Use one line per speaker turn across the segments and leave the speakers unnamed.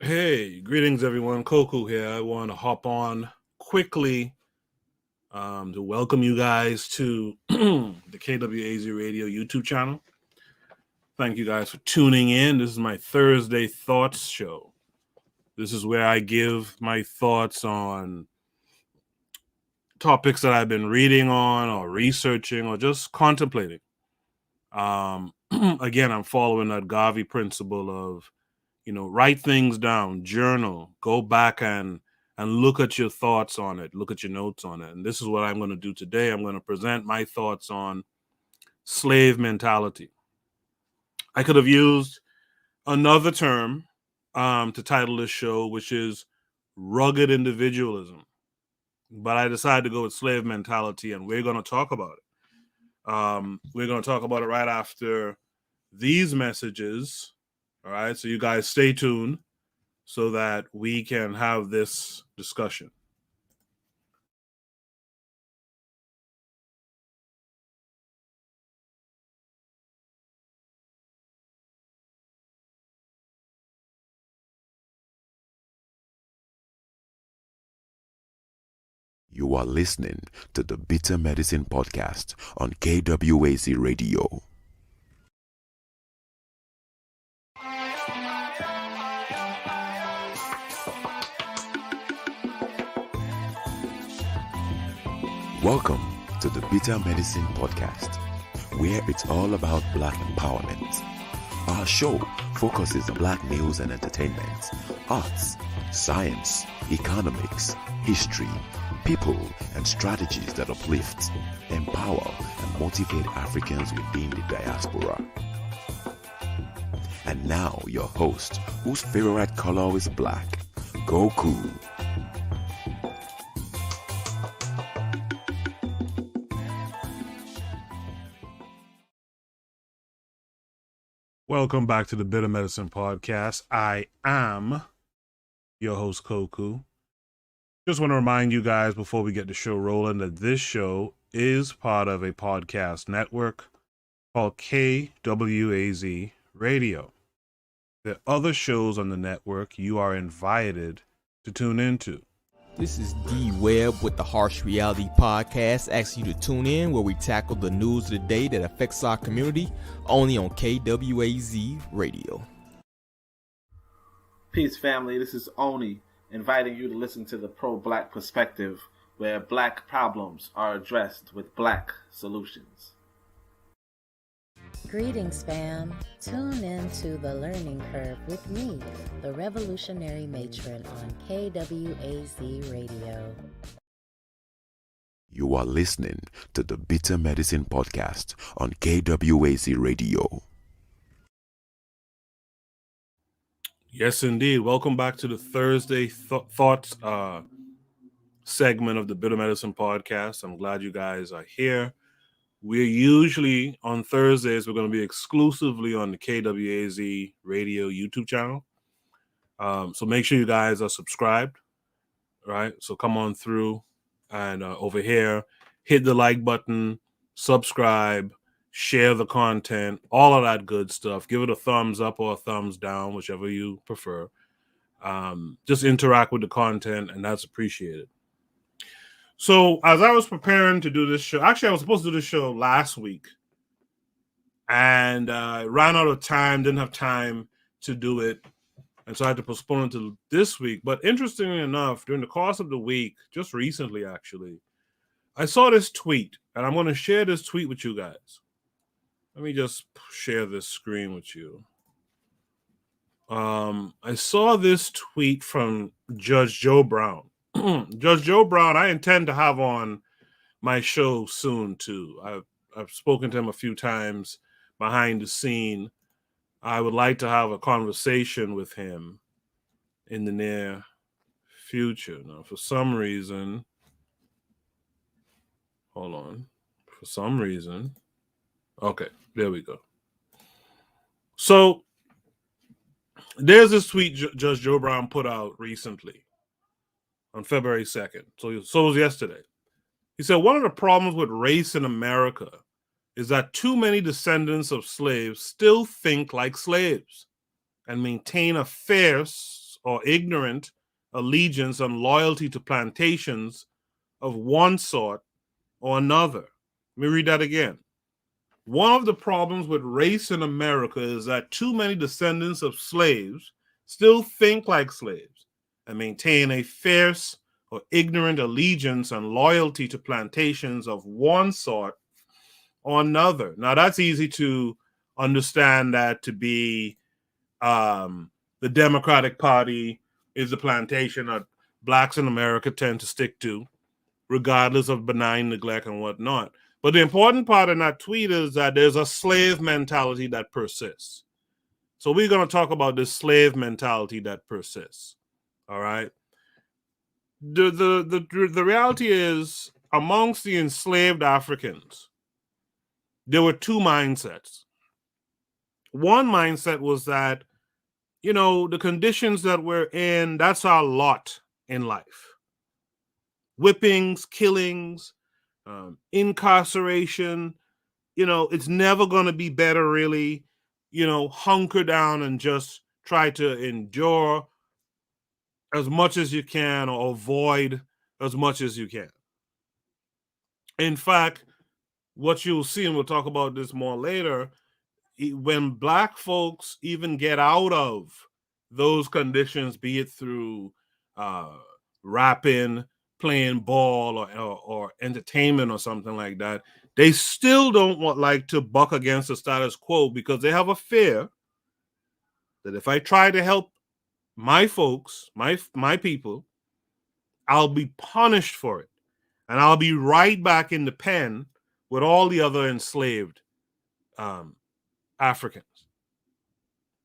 Hey, greetings everyone. Kokou here. I want to hop on quickly to welcome you guys to the KWAZ Radio YouTube channel. Thank you guys for tuning in. This is my Thursday Thoughts show. This is where I give my thoughts on topics that I've been reading on or researching or just contemplating. Again, I'm following that Garvey principle of write things down, journal, go back and look at your thoughts on it, look at your notes on it. And this is what I'm going to do today. I'm going to present my thoughts on slave mentality. I could have used another term to title this show, which is rugged individualism, but I decided to go with slave mentality, and we're going to talk about it. We're going to talk about it right after these messages. All right, so you guys stay tuned so that we can have this discussion.
You are listening to the Bitter Medicine Podcast on KWAZ Radio. Welcome to the Bitter Medicine Podcast, where it's all about Black empowerment. Our show focuses on Black news and entertainment, arts, science, economics, history, people, and strategies that uplift, empower, and motivate Africans within the diaspora. And now, your host, whose favorite color is black, Kokou.
Welcome back to the Bitter Medicine Podcast. I am your host, Kokou. Just want to remind you guys before we get the show rolling that this show is part of a podcast network called KWAZ Radio. There are other shows on the network you are invited to tune into.
This is D Webb with the Harsh Reality Podcast, asking you to tune in where we tackle the news of the day that affects our community, only on KWAZ Radio.
Peace, family. This is Oni, inviting you to listen to the pro-Black perspective, where Black problems are addressed with Black solutions.
Greetings, fam. Tune in to The Learning Curve with me, the Revolutionary Matron on KWAZ Radio.
You are listening to the Bitter Medicine Podcast on KWAZ Radio.
Yes, indeed. Welcome back to the Thursday Thoughts segment of the Bitter Medicine Podcast. I'm glad you guys are here. We're usually on Thursdays, we're going to be exclusively on the KWAZ Radio YouTube channel. So make sure you guys are subscribed, right? So come on through and over here, hit the like button, subscribe, share the content, all of that good stuff. Give it a thumbs up or a thumbs down, whichever you prefer. Just interact with the content, and that's appreciated. So as I was preparing to do this show, actually I was supposed to do this show last week, and I ran out of time, didn't have time to do it, and so I had to postpone it to this week. But interestingly enough, during the course of the week, just recently actually, I saw this tweet, and I'm going to share this tweet with you guys. Let me just share this screen with you. I saw this tweet from Judge Joe Brown. Judge Joe Brown, I intend to have on my show soon too. I've spoken to him a few times behind the scene. I would like to have a conversation with him in the near future. Now, for some reason, hold on. For some reason, okay, there we go. So there's this tweet Judge Joe Brown put out recently on February 2nd. So it was yesterday. He said, one of the problems with race in America is that too many descendants of slaves still think like slaves and maintain a or ignorant allegiance and loyalty to plantations of one sort or another. Let me read that again. One of the problems with race in America is that too many descendants of slaves still think like slaves and maintain a fierce or ignorant allegiance and loyalty to plantations of one sort or another. Now, that's easy to understand that to be the Democratic Party is the plantation that blacks in America tend to stick to, regardless of benign neglect and whatnot. But the important part in that tweet is that there's a slave mentality that persists. So we're going to talk about this slave mentality that persists. All right. The reality is, amongst the enslaved Africans, there were two mindsets. One mindset was that, the conditions that we're in, that's our lot in life. Whippings, killings, incarceration, it's never going to be better, really. Hunker down and just try to endure as much as you can or avoid as much as you can. In fact, what you'll see, and we'll talk about this more later, when black folks even get out of those conditions, be it through rapping, playing ball, or entertainment or something like that, they still don't like to buck against the status quo, because they have a fear that if I try to help my folks, my people, I'll be punished for it, and I'll be right back in the pen with all the other enslaved Africans.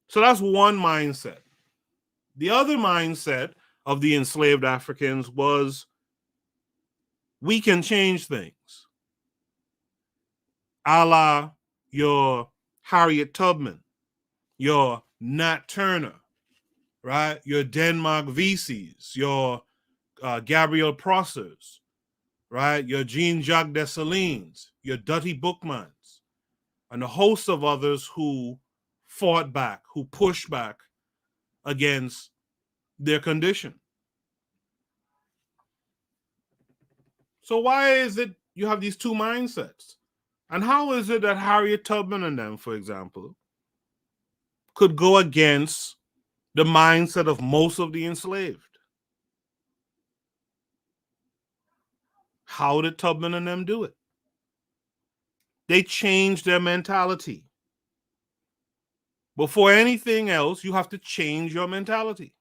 So that's one mindset. The other mindset of the enslaved Africans was, we can change things. A la your Harriet Tubman, your Nat Turner, right? Your Denmark Vesey's, your Gabriel Prossers, right? Your Jean-Jacques Dessalines, your Dutty Boukmans, and a host of others who fought back, who pushed back against their condition. So why is it you have these two mindsets? And how is it that Harriet Tubman and them, for example, could go against the mindset of most of the enslaved? How did Tubman and them do it? They changed their mentality. Before anything else, you have to change your mentality.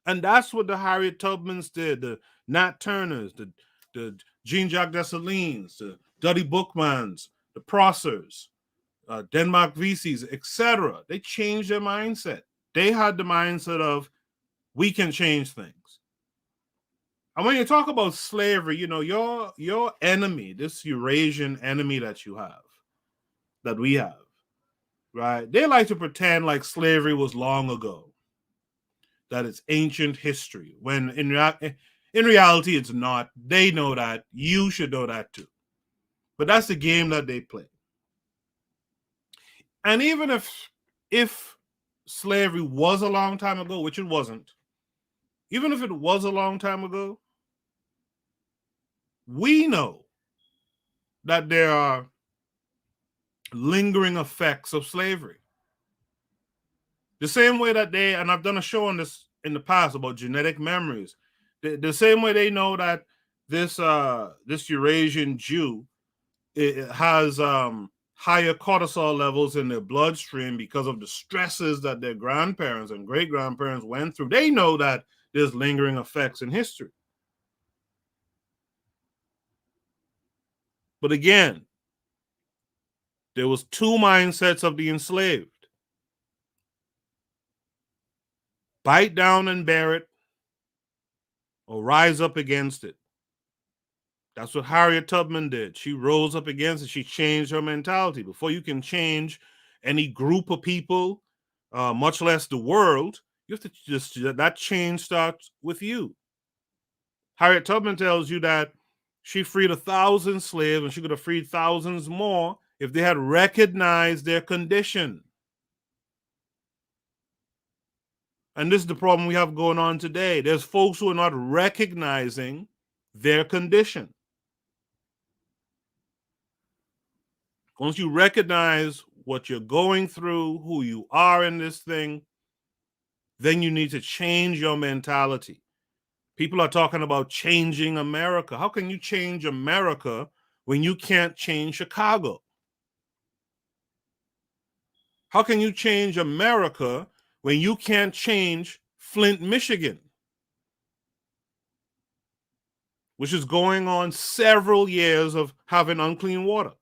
And that's what the Harriet Tubmans did, the Nat Turners, the Jean-Jacques Dessalines, the Dutty Boukmans, the Prossers, Denmark Vesey's, etc. They changed their mindset. They had the mindset of, we can change things. And when you talk about slavery, your enemy, this Eurasian enemy that you have, that we have, right? They like to pretend like slavery was long ago, that it's ancient history, when in reality it's not. They know that. You should know that too. But that's the game that they play. And even if slavery was a long time ago, which it wasn't, even if it was a long time ago, we know that there are lingering effects of slavery. The same way that and I've done a show on this in the past about genetic memories, the same way they know that this Eurasian Jew, it has higher cortisol levels in their bloodstream because of the stresses that their grandparents and great-grandparents went through. They know that there's lingering effects in history. But again, there was two mindsets of the enslaved. Bite down and bear it, or rise up against it. That's what Harriet Tubman did. She rose up against it. She changed her mentality. Before you can change any group of people, much less the world, you have to that change starts with you. Harriet Tubman tells you that she freed 1,000 slaves, and she could have freed thousands more if they had recognized their condition. And this is the problem we have going on today. There's folks who are not recognizing their condition. Once you recognize what you're going through, who you are in this thing, then you need to change your mentality. People are talking about changing America. How can you change America when you can't change Chicago? How can you change America when you can't change Flint, Michigan, which is going on several years of having unclean water?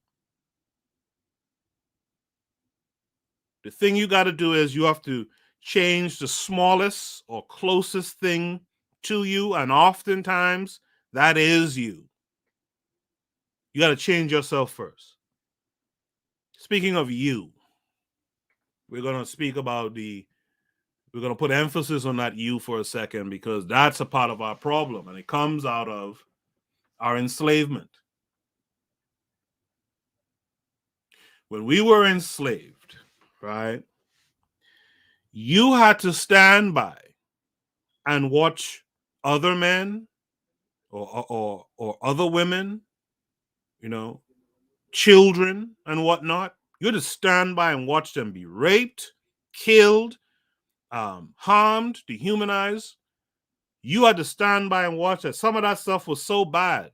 The thing you got to do is you have to change the smallest or closest thing to you, and oftentimes that is you. You got to change yourself first. Speaking of you, we're going to speak about we're going to put emphasis on that you for a second, because that's a part of our problem, and it comes out of our enslavement. When we were enslaved, right, you had to stand by and watch other men or other women, children and whatnot. You had to stand by and watch them be raped, killed, harmed, dehumanized. You had to stand by and watch that. Some of that stuff was so bad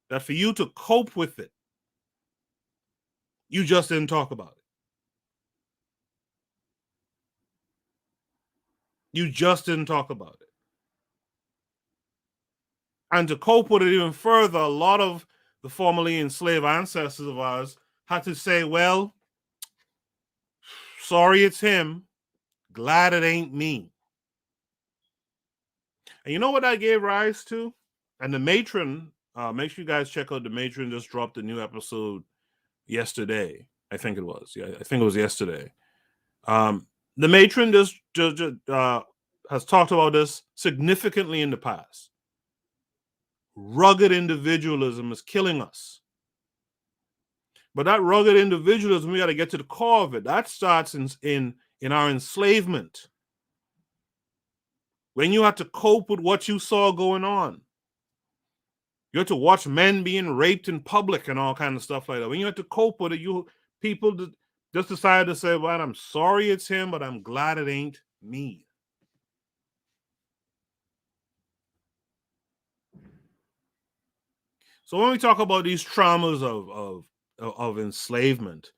that for you to cope with it, you just didn't talk about it. You just didn't talk about it. And to cope with it even further, a lot of the formerly enslaved ancestors of ours had to say, well, sorry it's him, glad it ain't me. And you know what that gave rise to? And the matron, make sure you guys check out the matron, just dropped a new episode yesterday. I think it was. Yeah, I think it was yesterday. The matron just has talked about this significantly in the past. Rugged individualism is killing us. But that rugged individualism, we got to get to the core of it. That starts in our enslavement. When you had to cope with what you saw going on. You had to watch men being raped in public and all kind of stuff like that. When you had to cope with it, people just decided to say, well, I'm sorry it's him, but I'm glad it ain't me. So when we talk about these traumas of enslavement,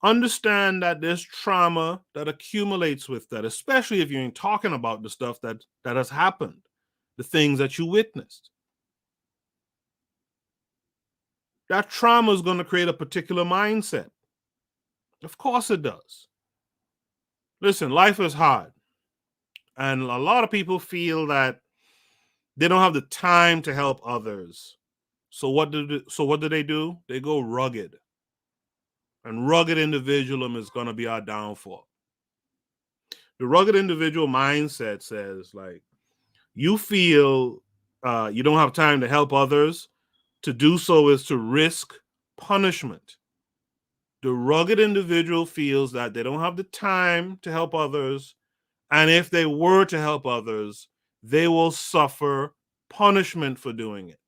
understand that there's trauma that accumulates with that, especially if you ain't talking about the stuff that has happened, the things that you witnessed. That trauma is going to create a particular mindset. Of course it does. Listen, life is hard. And a lot of people feel that they don't have the time to help others. So what do they do? They go rugged. And rugged individualism is going to be our downfall. The rugged individual mindset says, like, you feel you don't have time to help others. To do so is to risk punishment. The rugged individual feels that they don't have the time to help others. And if they were to help others, they will suffer punishment for doing it.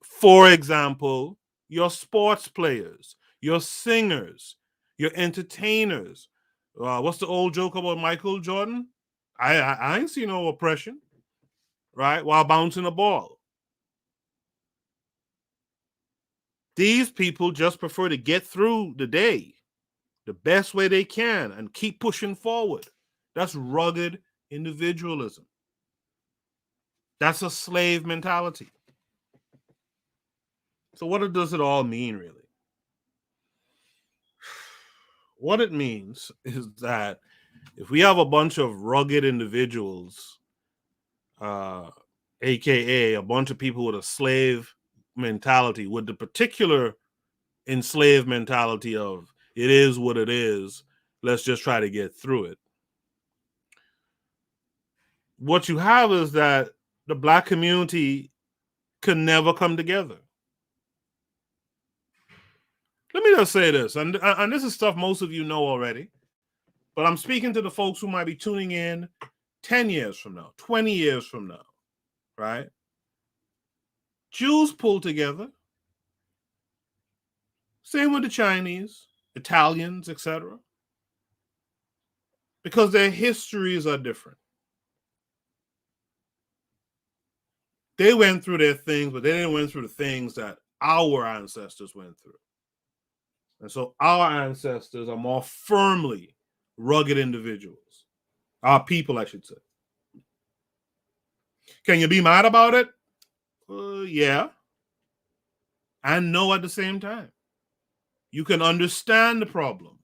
For example, your sports players, your singers, your entertainers. What's the old joke about Michael Jordan? I ain't seen no oppression, right? While bouncing a ball. These people just prefer to get through the day the best way they can and keep pushing forward. That's rugged individualism. That's a slave mentality. So what does it all mean, really? What it means is that if we have a bunch of rugged individuals, aka a bunch of people with a slave mentality, with the particular enslaved mentality of it is what it is, let's just try to get through it. What you have is that the Black community can never come together. Let me just say this, and this is stuff most of you know already, But I'm speaking to the folks who might be tuning in 10 years from now, 20 years from now, right? Jews pulled together. Same with the Chinese, Italians, etc. Because their histories are different. They went through their things, but they didn't went through the things that our ancestors went through. And so our ancestors are more firmly rugged individuals. Our people, I should say. Can you be mad about it? Yeah. And no at the same time. You can understand the problem.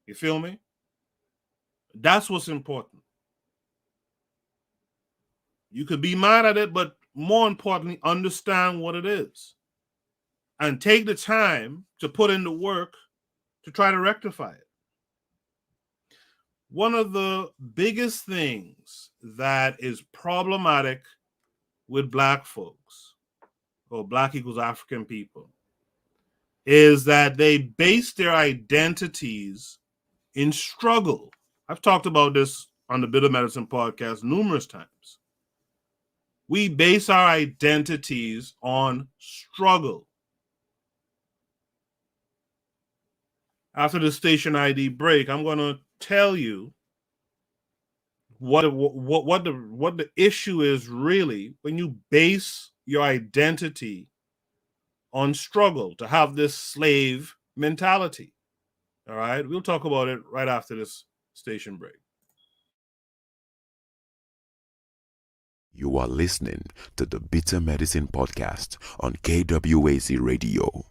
You feel me? That's what's important. You could be mad at it, but more importantly, understand what it is. And take the time to put in the work to try to rectify it. One of the biggest things that is problematic with Black folks, or Black equals African people, is that they base their identities in struggle. I've talked about this on the Bitter Medicine podcast numerous times. We base our identities on struggle. After the station ID break, I'm going to tell you what the issue is really when you base your identity on struggle, to have this slave mentality. All right, we'll talk about it right after this station break.
You are listening to the Bitter Medicine Podcast on KWAZ Radio.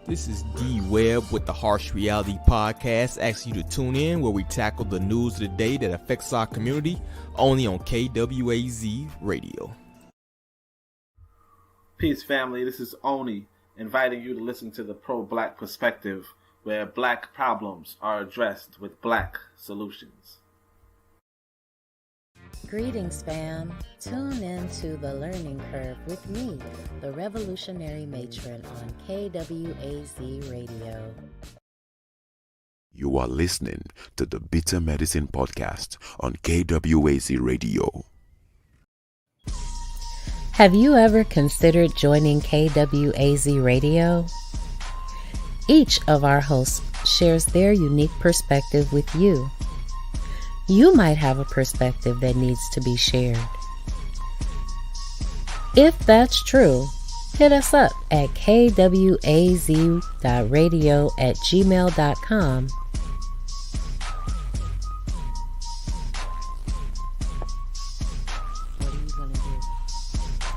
This is D Webb with the Harsh Reality Podcast, asking you to tune in where we tackle the news of the day that affects our community, only on KWAZ Radio.
Peace, family. This is Oni, inviting you to listen to the pro-Black perspective, where Black problems are addressed with Black solutions.
Greetings, fam. Tune in to The Learning Curve with me, the revolutionary matron on KWAZ Radio.
You are listening to the Bitter Medicine Podcast on KWAZ Radio.
Have you ever considered joining KWAZ Radio? Each of our hosts shares their unique perspective with you. You might have a perspective that needs to be shared. If that's true, hit us up at kwaz.radio@gmail.com.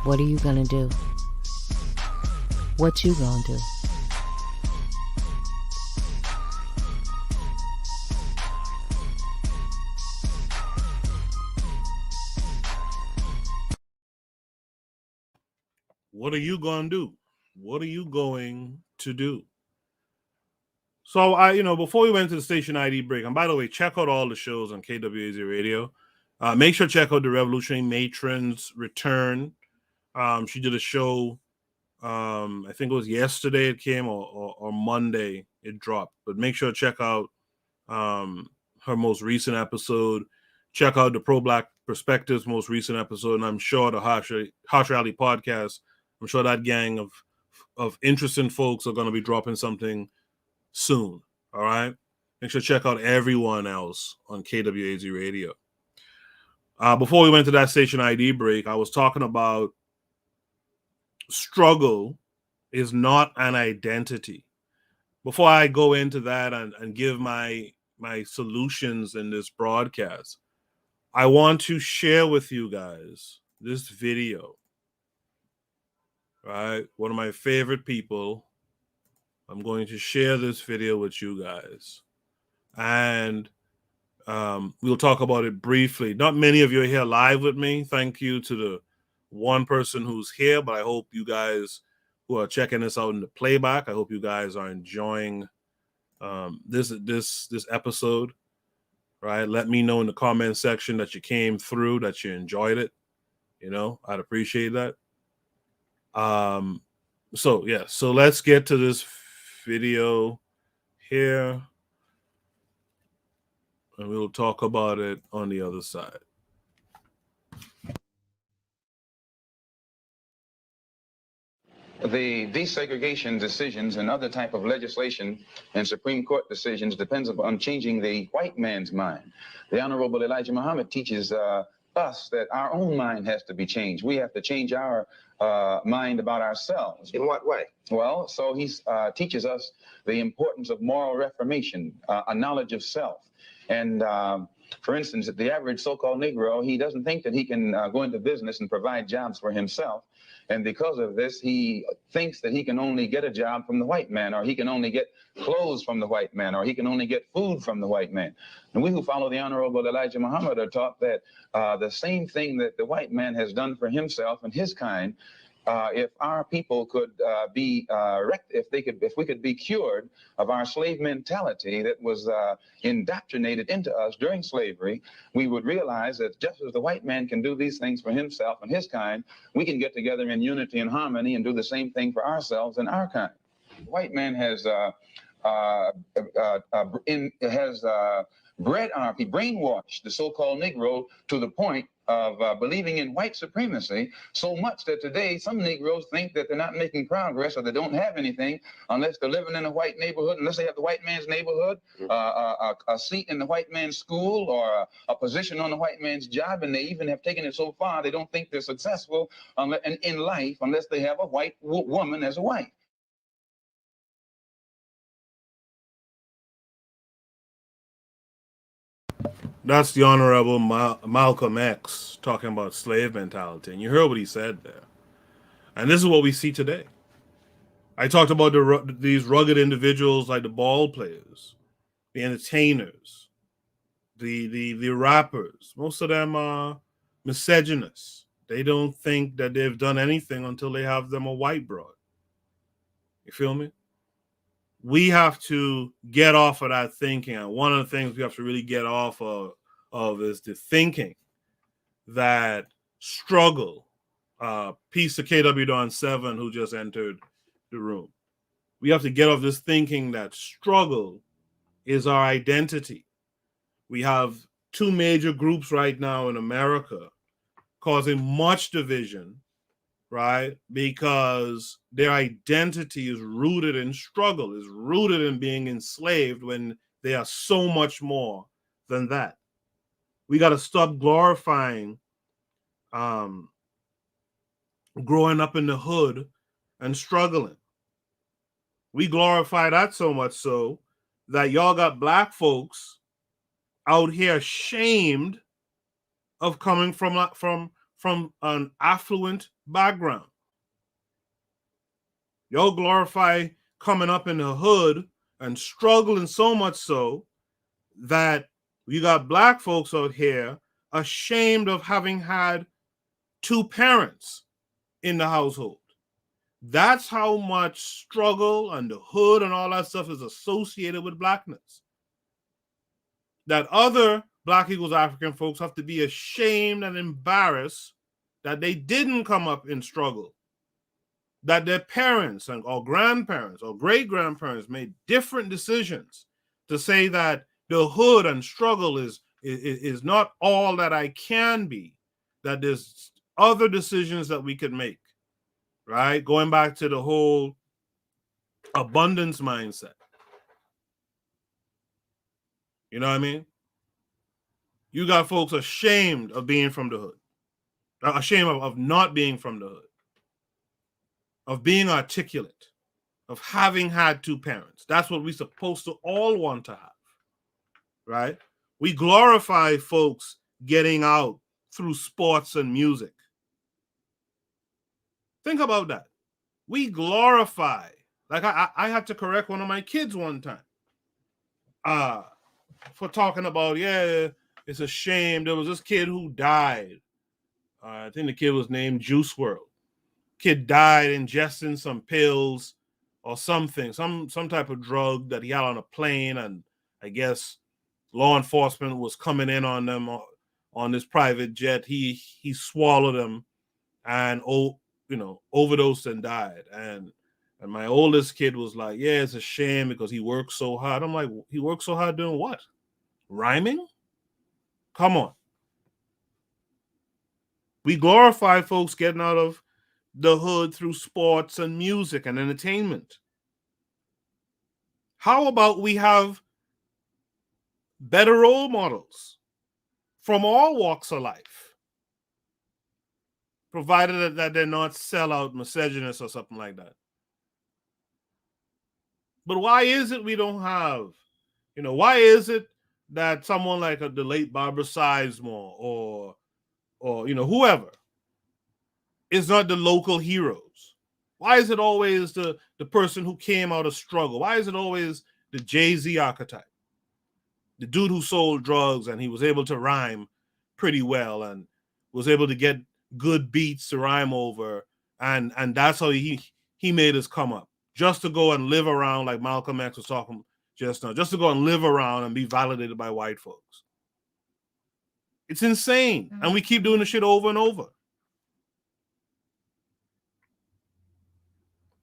What are you gonna do? What you gonna do?
What are you going to do? What are you going to do? So before we went to the station ID break, and by the way, check out all the shows on KWAZ Radio. Make sure to check out the Revolutionary Matron's Return. She did a show, I think it was yesterday it came, or Monday it dropped. But make sure to check out her most recent episode. Check out the Pro-Black Perspectives most recent episode, and I'm sure the Harsh Reality Podcast, I'm sure that gang of interesting folks are going to be dropping something soon. All right? Make sure to check out everyone else on KWAZ Radio. Before we went to that station ID break, I was talking about struggle is not an identity. Before I go into that and give my solutions in this broadcast, I want to share with you guys this video. Right? One of my favorite people. I'm going to share this video with you guys. And we'll talk about it briefly. Not many of you are here live with me. Thank you to the one person who's here, but I hope you guys who are checking this out in the playback, I hope you guys are enjoying this episode. Right? Let me know in the comment section that you came through, that you enjoyed it. I'd appreciate that. So let's get to this video here. and we'll talk about it on the other side.
The desegregation decisions and other type of legislation and Supreme Court decisions depends upon changing the white man's mind. The Honorable Elijah Muhammad teaches us that our own mind has to be changed. We have to change our mind about ourselves.
In what way?
Well, so he teaches us the importance of moral reformation, a knowledge of self. And for instance, the average so-called Negro, he doesn't think that he can go into business and provide jobs for himself. And because of this, he thinks that he can only get a job from the white man, or he can only get clothes from the white man, or he can only get food from the white man. And we who follow the Honorable Elijah Muhammad are taught that the same thing that the white man has done for himself and his kind, if our people could if we could be cured of our slave mentality that was indoctrinated into us during slavery, we would realize that just as the white man can do these things for himself and his kind, we can get together in unity and harmony and do the same thing for ourselves and our kind. The white man has brainwashed the so-called Negro to the point of believing in white supremacy so much that today some Negroes think that they're not making progress or they don't have anything unless they're living in a white neighborhood, unless they have the white man's neighborhood, a seat in the white man's school, or a position on the white man's job, and they even have taken it so far they don't think they're successful in life unless they have a white woman as a wife.
That's the Honorable Malcolm X talking about slave mentality. And you heard what he said there. And this is what we see today. I talked about these rugged individuals like the ball players, the entertainers, the rappers. Most of them are misogynists. They don't think that they've done anything until they have them a white broad. You feel me? We have to get off of that thinking. And one of the things we have to really get off of is the thinking that struggle. Peace to KW Don 7 who just entered the room. We have to get off this thinking that struggle is our identity. We have two major groups right now in America causing much division, right? Because their identity is rooted in struggle, is rooted in being enslaved when they are so much more than that. We got to stop glorifying growing up in the hood and struggling. We glorify that so much so that y'all got black folks out here ashamed of coming from an affluent background. Y'all glorify coming up in the hood and struggling so much so that you got black folks out here ashamed of having had two parents in the household. That's how much struggle and the hood and all that stuff is associated with blackness. That other Black equals African folks have to be ashamed and embarrassed that they didn't come up in struggle, that their parents or grandparents or great-grandparents made different decisions to say that the hood and struggle is not all that I can be, that there's other decisions that we could make, right? Going back to the whole abundance mindset. You know what I mean? You got folks ashamed of being from the hood, ashamed of not being from the hood, of being articulate, of having had two parents. That's what we're supposed to all want to have, right? We glorify folks getting out through sports and music. Think about that. We glorify, like I had to correct one of my kids one time for talking about, yeah, it's a shame. There was this kid who died. I think the kid was named Juice WRLD. Kid died ingesting some pills or something, some type of drug that he had on a plane, and I guess law enforcement was coming in on them on this private jet. He swallowed them and overdosed and died. And my oldest kid was like, yeah, it's a shame because he worked so hard. I'm like, he worked so hard doing what? Rhyming? Come on. We glorify folks getting out of the hood through sports and music and entertainment. How about we have better role models from all walks of life, provided that they're not sellout misogynists or something like that? But why is it we don't have, why is it that someone like the late Barbara Sizemore or whoever is not the local heroes? Why is it always the person who came out of struggle? Why is it always the Jay-Z archetype? The dude who sold drugs and he was able to rhyme pretty well and was able to get good beats to rhyme over, and that's how he made his come up, just to go and live around, like Malcolm X was talking just now, just to go and live around and be validated by white folks. It's insane. And we keep doing the shit over and over.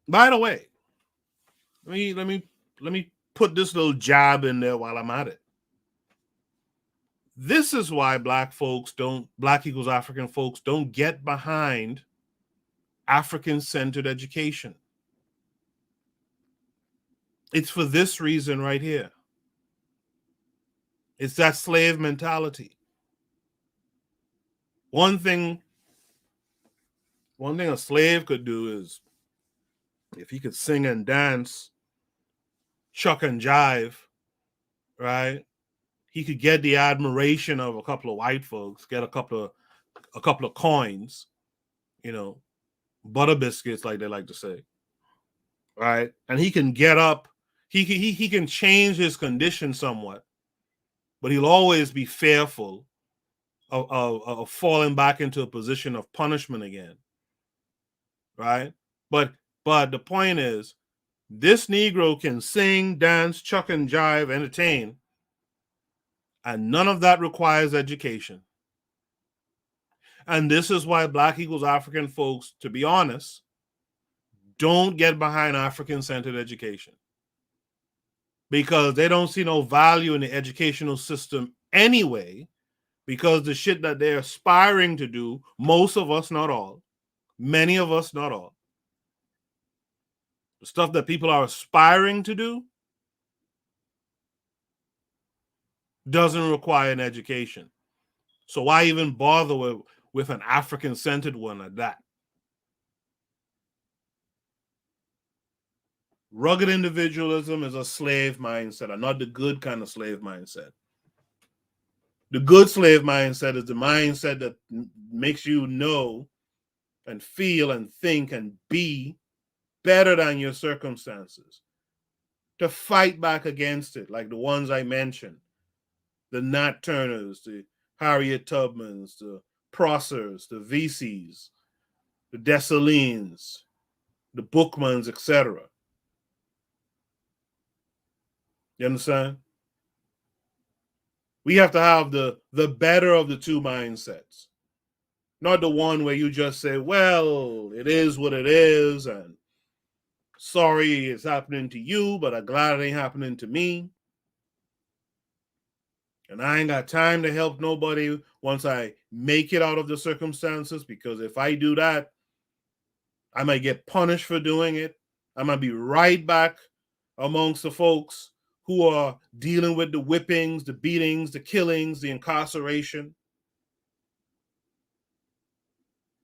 By the way, let me put this little jab in there while I'm at it. This is why Black equals African folks don't get behind African-centered education. It's for this reason right here. It's that slave mentality. One thing a slave could do is, if he could sing and dance, chuck and jive, right? He could get the admiration of a couple of white folks, get a couple of coins, butter biscuits, like they like to say, right? And he can get up, he can change his condition somewhat, but he'll always be fearful of falling back into a position of punishment again, right? But the point is, this Negro can sing, dance, chuck and jive, entertain, and none of that requires education. And this is why Black equals African folks, to be honest, don't get behind African-centered education, because they don't see no value in the educational system anyway, because the shit that they're aspiring to do, most of us, not all, many of us, not all, the stuff that people are aspiring to do doesn't require an education. So why even bother with an African-centered one at that? Rugged individualism is a slave mindset, and not the good kind of slave mindset. The good slave mindset is the mindset that makes you know and feel and think and be better than your circumstances, to fight back against it, like the ones I mentioned, the Nat Turners, the Harriet Tubmans, the Prossers, the VCs, the Dessalines, the Bookmans, etc. You understand? We have to have the better of the two mindsets, not the one where you just say, well, it is what it is, and sorry it's happening to you, but I'm glad it ain't happening to me. And I ain't got time to help nobody once I make it out of the circumstances, because if I do that, I might get punished for doing it. I might be right back amongst the folks who are dealing with the whippings, the beatings, the killings, the incarceration.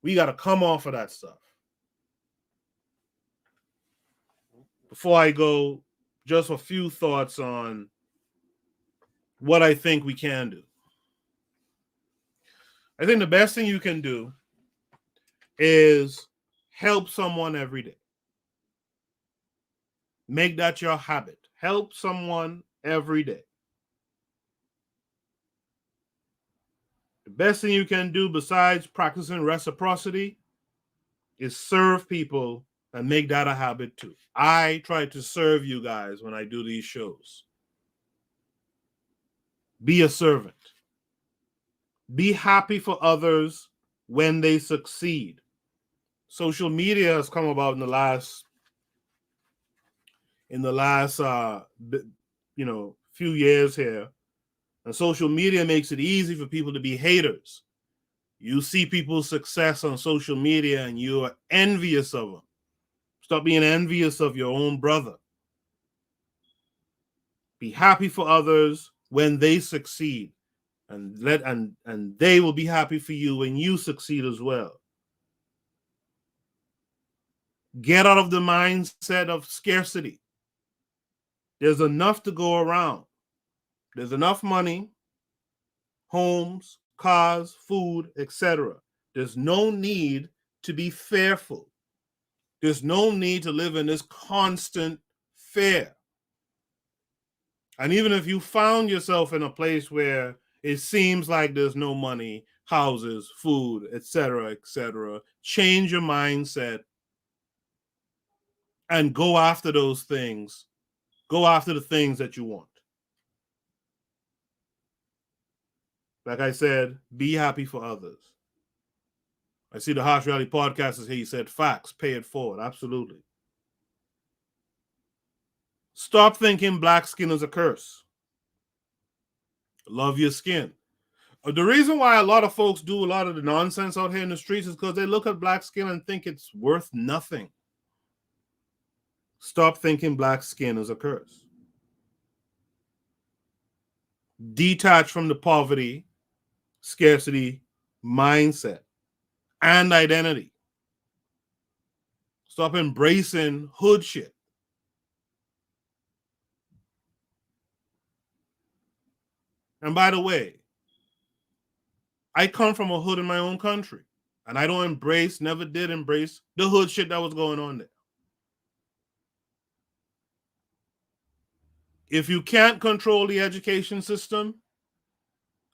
We got to come off of that stuff. Before I go, just a few thoughts on what I think we can do. I think the best thing you can do is help someone every day. Make that your habit. Help someone every day. The best thing you can do besides practicing reciprocity is serve people and make that a habit too. I try to serve you guys when I do these shows. Be a servant. Be happy for others when they succeed. Social media has come about in the last few years here, And social media makes it easy for people to be haters. You see people's success on social media and you are envious of them. Stop being envious of your own brother. Be happy for others when they succeed, and they will be happy for you when you succeed as well. Get out of the mindset of scarcity. There's enough to go around. There's enough money, homes, cars, food, etc. There's no need to be fearful. There's no need to live in this constant fear. And even if you found yourself in a place where it seems like there's no money, houses, food, etc., change your mindset and go after those things. Go after the things that you want. Like I said, be happy for others. I see the Harsh Reality Podcast is here. He said, facts, pay it forward. Absolutely. Stop thinking black skin is a curse. Love your skin. The reason why a lot of folks do a lot of the nonsense out here in the streets is because they look at black skin and think it's worth nothing. Stop thinking black skin is a curse. Detach from the poverty, scarcity mindset and identity. Stop embracing hood shit. And by the way, I come from a hood in my own country, and I don't never did embrace the hood shit that was going on there. If you can't control the education system,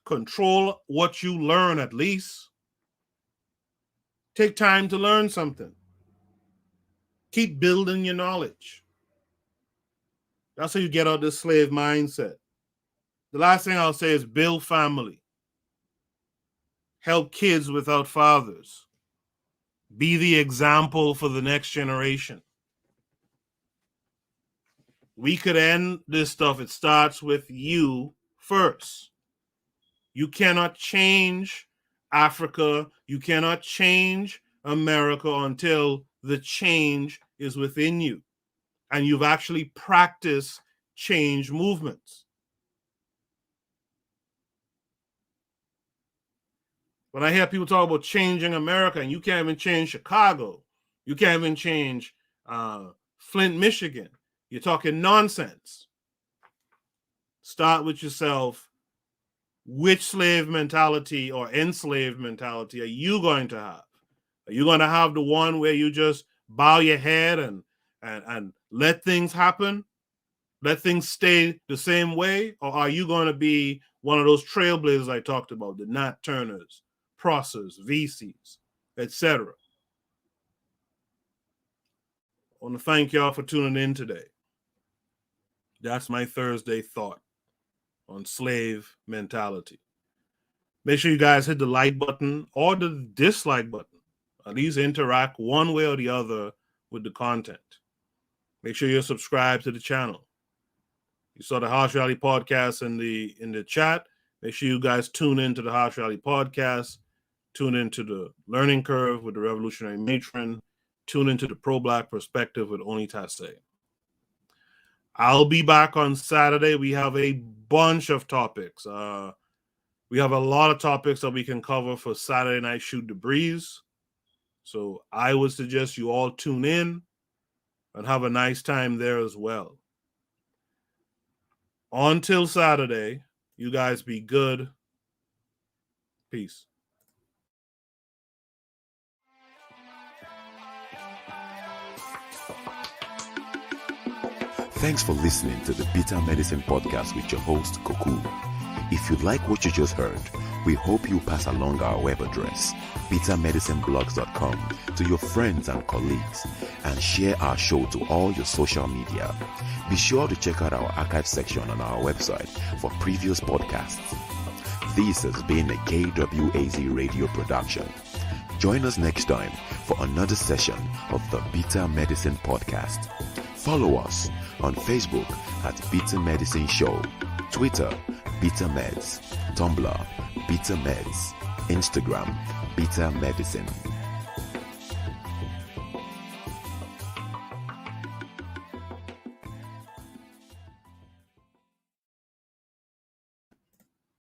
control what you learn at least. Take time to learn something. Keep building your knowledge. That's how you get out this slave mindset. The last thing I'll say is build family. Help kids without fathers. Be the example for the next generation. We could end this stuff. It starts with you first. You cannot change Africa. You cannot change America until the change is within you. And you've actually practiced change movements. When I hear people talk about changing America, and you can't even change Chicago, you can't even change Flint, Michigan, you're talking nonsense. Start with yourself. Which slave mentality or enslaved mentality are you going to have? Are you going to have the one where you just bow your head and let things happen? Let things stay the same way? Or are you going to be one of those trailblazers I talked about, the Nat Turners, Prossers, VCs, etc.? I want to thank y'all for tuning in today. That's my Thursday thought on slave mentality. Make sure you guys hit the like button or the dislike button. At least interact one way or the other with the content. Make sure you're subscribed to the channel. You saw the Harsh Reality Podcast in the chat. Make sure you guys tune into the Harsh Reality Podcast. Tune into the Learning Curve with the Revolutionary Matron. Tune into the Pro-Black Perspective with Oni Tasse. I'll be back on Saturday. We have a bunch of topics. We have a lot of topics that we can cover for Saturday Night Shoot the Breeze. So I would suggest you all tune in and have a nice time there as well. Until Saturday, you guys be good. Peace.
Thanks for listening to the Bitter Medicine Podcast with your host, Kokou. If you like what you just heard, we hope you pass along our web address, bittermedicineblogs.com, to your friends and colleagues, and share our show to all your social media. Be sure to check out our archive section on our website for previous podcasts. This has been a KWAZ radio production. Join us next time for another session of the Bitter Medicine Podcast. Follow us on Facebook at Bitter Medicine Show, Twitter Bitter Meds, Tumblr, Bitter Meds, Instagram, Bitter Medicine.